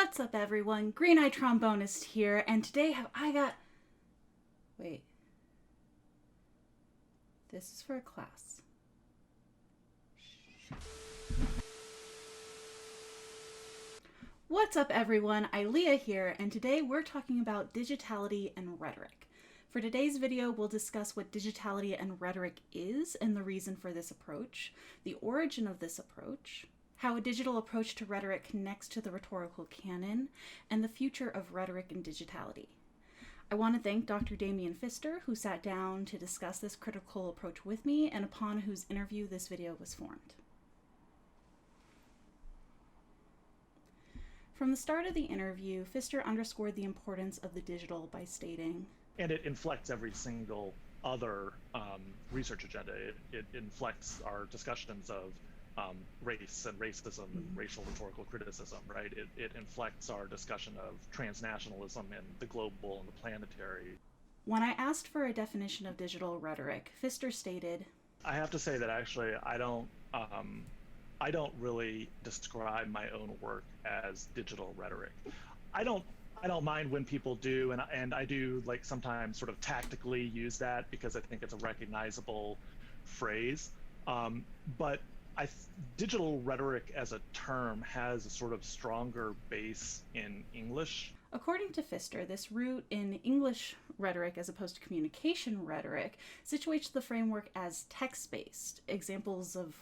What's up, everyone? Green Eye Trombonist here, and today I got... Wait. This is for a class. What's up, everyone? Ilea here, and today we're talking about digitality and rhetoric. For today's video, we'll discuss what digitality and rhetoric is and the reason for this approach, the origin of this approach, how a digital approach to rhetoric connects to the rhetorical canon, and the future of rhetoric and digitality. I want to thank Dr. Damien Pfister, who sat down to discuss this critical approach with me and upon whose interview this video was formed. From the start of the interview, Pfister underscored the importance of the digital by stating, and it inflects every single other research agenda. It inflects our discussions of race and racism and racial rhetorical criticism, right? It inflects our discussion of transnationalism and the global and the planetary. When I asked for a definition of digital rhetoric, Pfister stated, I have to say that actually I don't really describe my own work as digital rhetoric. I don't mind when people do, and I do like sometimes sort of tactically use that because I think it's a recognizable phrase. But digital rhetoric as a term has a sort of stronger base in English. According to Pfister, this root in English rhetoric as opposed to communication rhetoric situates the framework as text-based, examples of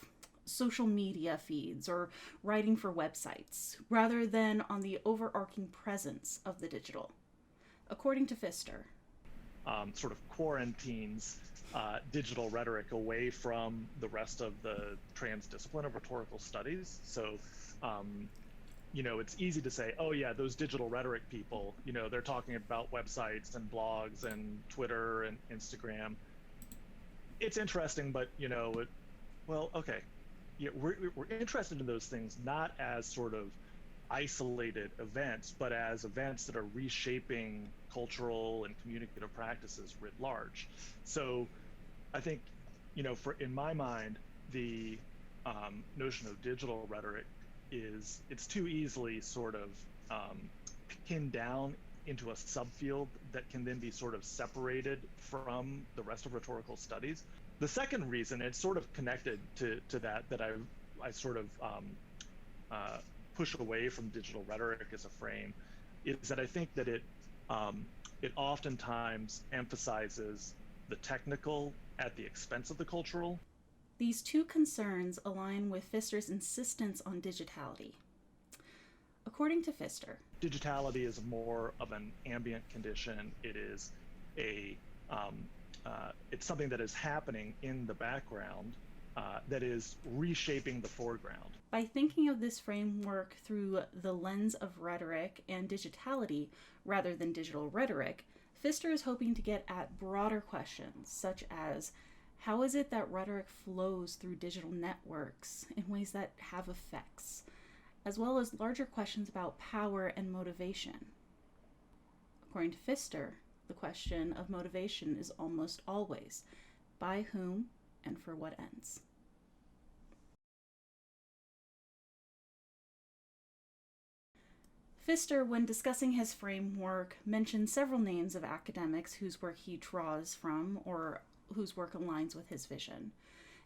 social media feeds or writing for websites, rather than on the overarching presence of the digital. According to Pfister, sort of quarantines digital rhetoric away from the rest of the transdiscipline of rhetorical studies. So, it's easy to say, oh yeah, those digital rhetoric people, they're talking about websites and blogs and Twitter and Instagram. It's interesting, but okay. Yeah, we're interested in those things not as sort of isolated events, but as events that are reshaping cultural and communicative practices writ large. So I think, in my mind, the notion of digital rhetoric it's too easily sort of pinned down into a subfield that can then be sort of separated from the rest of rhetorical studies. The second reason, it's sort of connected to that I sort of push away from digital rhetoric as a frame, is that I think that it oftentimes emphasizes the technical at the expense of the cultural. These two concerns align with Pfister's insistence on digitality. According to Pfister, digitality is more of an ambient condition. It is it's something that is happening in the background that is reshaping the foreground. By thinking of this framework through the lens of rhetoric and digitality rather than digital rhetoric, Pfister is hoping to get at broader questions such as, how is it that rhetoric flows through digital networks in ways that have effects, as well as larger questions about power and motivation? According to Pfister, the question of motivation is almost always, by whom and for what ends? Pfister, when discussing his framework, mentioned several names of academics whose work he draws from or whose work aligns with his vision.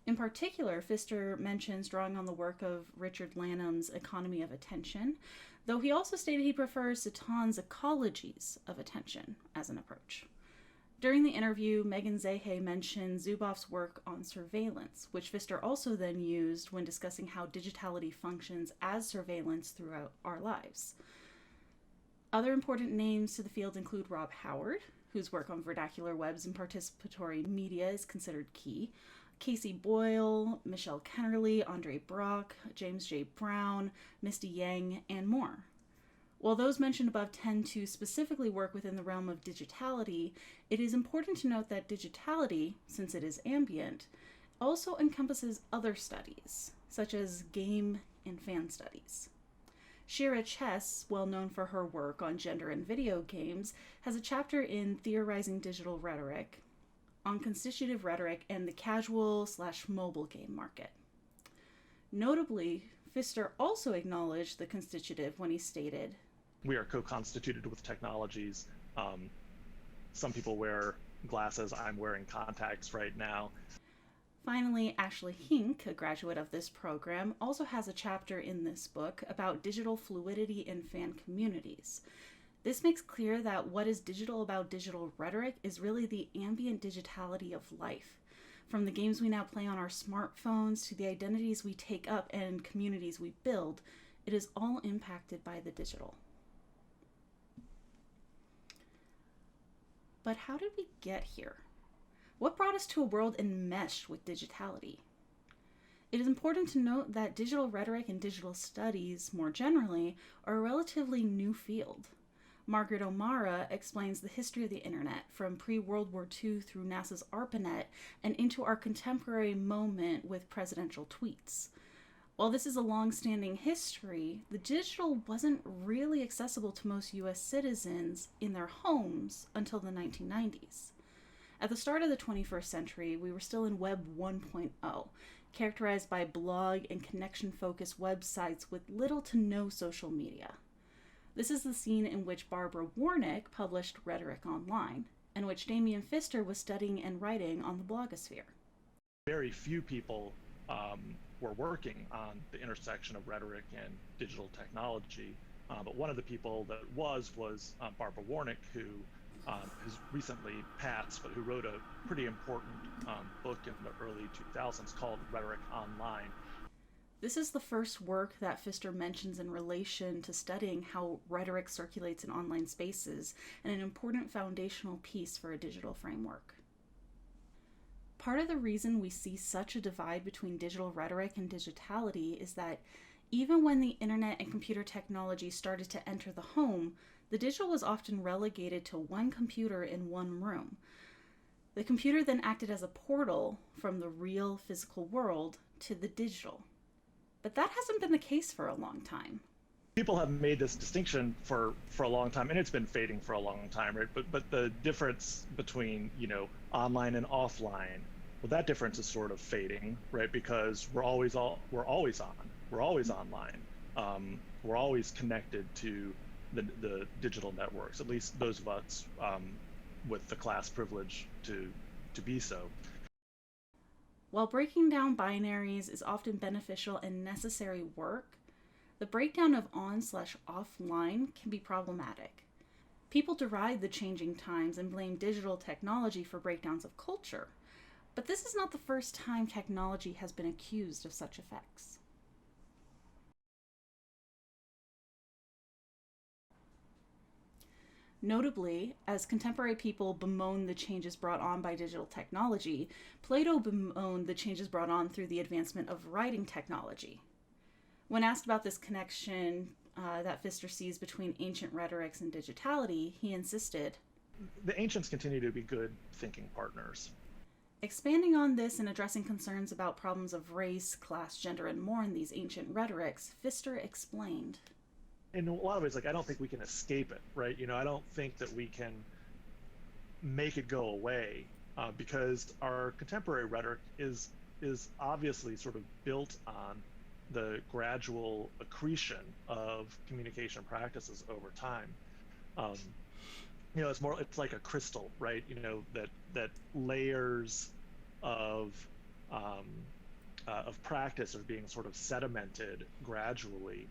In particular, Pfister mentions drawing on the work of Richard Lanham's Economy of Attention, though he also stated he prefers Satan's Ecologies of Attention as an approach. During the interview, Megan Zahe mentioned Zuboff's work on surveillance, which Pfister also then used when discussing how digitality functions as surveillance throughout our lives. Other important names to the field include Rob Howard, whose work on vernacular webs and participatory media is considered key, Casey Boyle, Michelle Kennerly, Andre Brock, James J. Brown, Misty Yang, and more. While those mentioned above tend to specifically work within the realm of digitality, it is important to note that digitality, since it is ambient, also encompasses other studies, such as game and fan studies. Shira Chess, well known for her work on gender and video games, has a chapter in Theorizing Digital Rhetoric on constitutive rhetoric and the casual/mobile game market. Notably, Pfister also acknowledged the constitutive when he stated, We are co-constituted with technologies. Um, some people wear glasses. I'm wearing contacts right now. Finally, Ashley Hink, a graduate of this program, also has a chapter in this book about digital fluidity in fan communities. This makes clear that what is digital about digital rhetoric is really the ambient digitality of life. From the games we now play on our smartphones to the identities we take up and communities we build, it is all impacted by the digital. But how did we get here? What brought us to a world enmeshed with digitality? It is important to note that digital rhetoric and digital studies, more generally, are a relatively new field. Margaret O'Mara explains the history of the internet from pre-World War II through NASA's ARPANET and into our contemporary moment with presidential tweets. While this is a long-standing history, the digital wasn't really accessible to most US citizens in their homes until the 1990s. At the start of the 21st century, we were still in Web 1.0, characterized by blog and connection-focused websites with little to no social media. This is the scene in which Barbara Warnick published Rhetoric Online, and which Damien Pfister was studying and writing on the blogosphere. Very few people were working on the intersection of rhetoric and digital technology, but one of the people that was Barbara Warnick, who has recently passed, but who wrote a pretty important book in the early 2000s called Rhetoric Online. This is the first work that Pfister mentions in relation to studying how rhetoric circulates in online spaces, and an important foundational piece for a digital framework. Part of the reason we see such a divide between digital rhetoric and digitality is that even when the internet and computer technology started to enter the home, the digital was often relegated to one computer in one room. The computer then acted as a portal from the real physical world to the digital. But that hasn't been the case for a long time. People have made this distinction for a long time, and it's been fading for a long time, right? But the difference between, online and offline, well, that difference is sort of fading, right? Because we're always on, we're always online, we're always connected to the digital networks. At least those of us with the class privilege to be so. While breaking down binaries is often beneficial and necessary work, the breakdown of on/offline can be problematic. People deride the changing times and blame digital technology for breakdowns of culture, but this is not the first time technology has been accused of such effects. Notably, as contemporary people bemoan the changes brought on by digital technology, Plato bemoaned the changes brought on through the advancement of writing technology. When asked about this connection that Pfister sees between ancient rhetorics and digitality, he insisted, "The ancients continue to be good thinking partners." Expanding on this and addressing concerns about problems of race, class, gender, and more in these ancient rhetorics, Pfister explained, in a lot of ways, I don't think we can escape it, right? I don't think that we can make it go away because our contemporary rhetoric is obviously sort of built on the gradual accretion of communication practices over time. It's like a crystal, right? That layers of practice are being sort of sedimented gradually.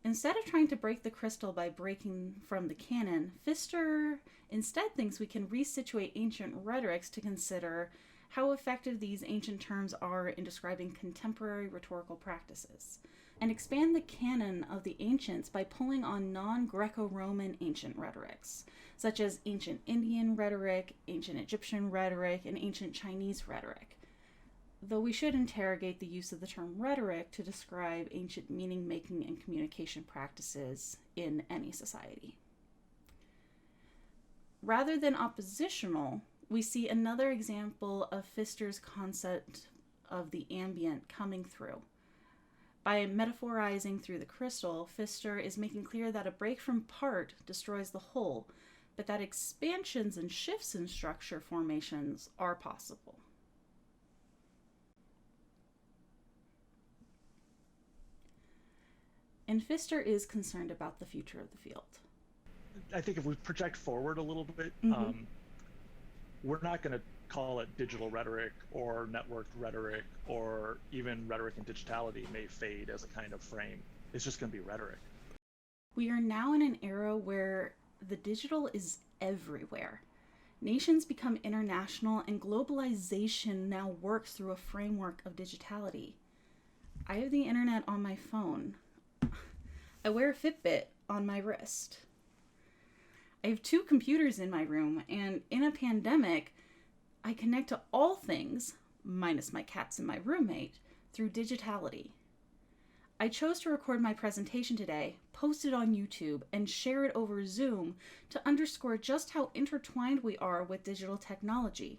Instead of trying to break the crystal by breaking from the canon, Pfister instead thinks we can resituate ancient rhetorics to consider how effective these ancient terms are in describing contemporary rhetorical practices, and expand the canon of the ancients by pulling on non-Greco-Roman ancient rhetorics, such as ancient Indian rhetoric, ancient Egyptian rhetoric, and ancient Chinese rhetoric. Though we should interrogate the use of the term rhetoric to describe ancient meaning-making and communication practices in any society. Rather than oppositional, we see another example of Pfister's concept of the ambient coming through. By metaphorizing through the crystal, Pfister is making clear that a break from part destroys the whole, but that expansions and shifts in structure formations are possible. And Pfister is concerned about the future of the field. I think if we project forward a little bit, Mm-hmm. we're not going to call it digital rhetoric or networked rhetoric, or even rhetoric and digitality may fade as a kind of frame. It's just going to be rhetoric. We are now in an era where the digital is everywhere. Nations become international, and globalization now works through a framework of digitality. I have the internet on my phone. I wear a Fitbit on my wrist. I have two computers in my room, and in a pandemic, I connect to all things, minus my cats and my roommate, through digitality. I chose to record my presentation today, post it on YouTube, and share it over Zoom to underscore just how intertwined we are with digital technology.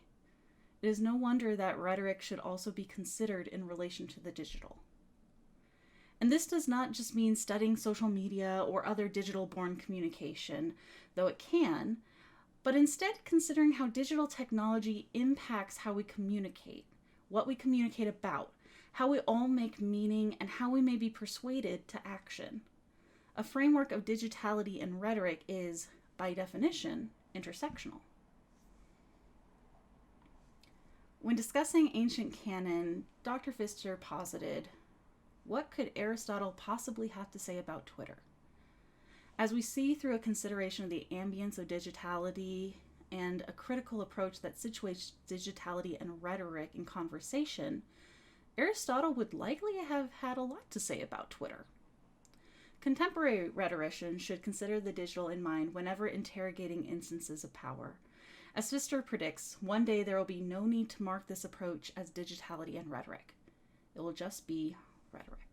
It is no wonder that rhetoric should also be considered in relation to the digital. And this does not just mean studying social media or other digital-born communication, though it can, but instead considering how digital technology impacts how we communicate, what we communicate about, how we all make meaning, and how we may be persuaded to action. A framework of digitality and rhetoric is, by definition, intersectional. When discussing ancient canon, Dr. Pfister posited, what could Aristotle possibly have to say about Twitter? As we see through a consideration of the ambience of digitality and a critical approach that situates digitality and rhetoric in conversation, Aristotle would likely have had a lot to say about Twitter. Contemporary rhetoricians should consider the digital in mind whenever interrogating instances of power. As Pfister predicts, one day there will be no need to mark this approach as digitality and rhetoric. It will just be rhetoric.